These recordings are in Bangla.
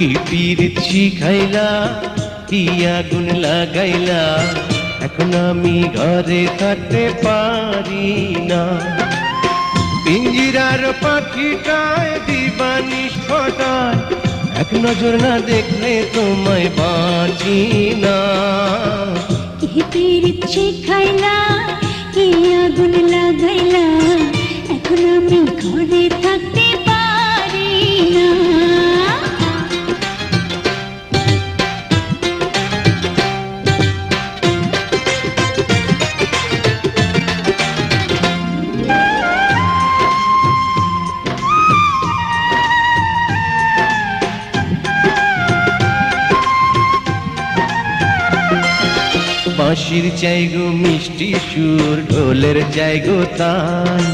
কি পীড়িত শিখাইলা, কি আগুন লাগাইলা, এখন আমি ঘরে থাকতে পারি না। পিঞ্জিরার পাখিটায় দিবানিষ্ঠটায়, এক নজর না দেখলে তোমায় বাঁচি না। কি পীড়িত শিখাইলা, কি আগুন লাগাইলা, এখন আমি ঘরে থাকতে পারি না। বাঁশির চাই গো মিষ্টি সুর, ঢোলের চাই গো তাল,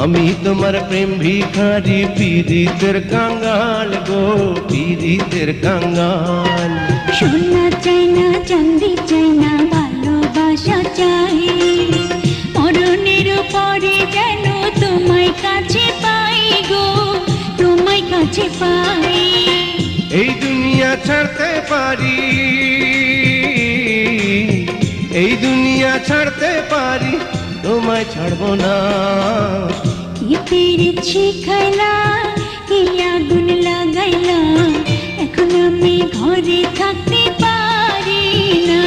আমি তোমার প্রেম ভিখারি, পীড়িতের কাঙ্গাল গো, পীড়িতের কাঙ্গাল। সোনা চাই না, চাঁদি চাই না, ভালোবাসা চাই, মরণের পরে যেন তোমায় কাছে পাই গো, তোমায় কাছে পাই। এই দুনিয়া ছাড়তে পারি, এই দুনিয়া ছাড়তে পারি, তোমায় ছাড়বো না। কি পীড়িত শিখাইলা, কি আগুন লাগাইলা, এখন আমি ঘরে থাকতে পারি না।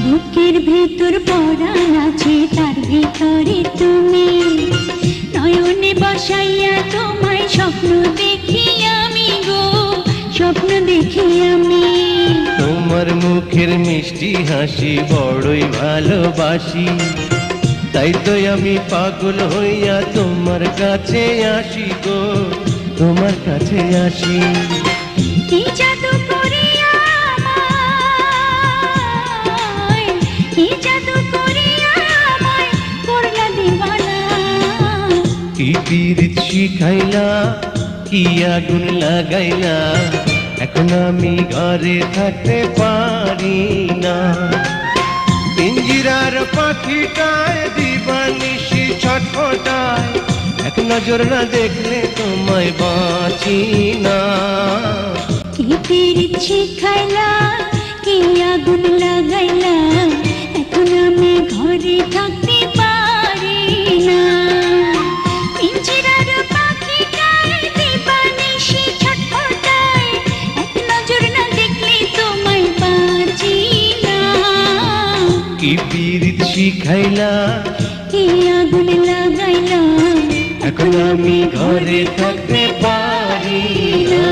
বুকের ভেতর পরাণ আছে, তার ভিতরে তুমি, নয়নে বসাইয়া তোমায় স্বপ্ন দেখি আমি গো, স্বপ্ন দেখি আমি। তোমার মুখের মিষ্টি হাসি বড়ই ভালোবাসি, তাই তো আমি পাগল হইয়া তোমার কাছে আসি গো, তোমার কাছে আসি। কি জাদু করিয়া আমায়, কি জাদু করিয়া আমায় করলা দিওয়ানা। কি পীড়িত শিখাইলা, কি আগুন লাগাইলা, এখন আমি ঘরে থাকতে পারি না। পিঞ্জিরার পাখিটায় দিবানিশি ছটফটায়, এক নজর না দেখলে তোমায় বাঁচি না। কি পীড়িত শিখাইলা, কি আগুন লাগাইলা, এখন আমি ঘরে থাকতে পারি না। পিঞ্জিরার পাখিটায় দিবানিশি ছটফটায়, এক নজর না দেখলে তোমায় বাঁচি না। কি পীড়িত শিখাইলা, কি আগুন লাগাইলা, এখন আমি ঘরে থাকতে পারি না।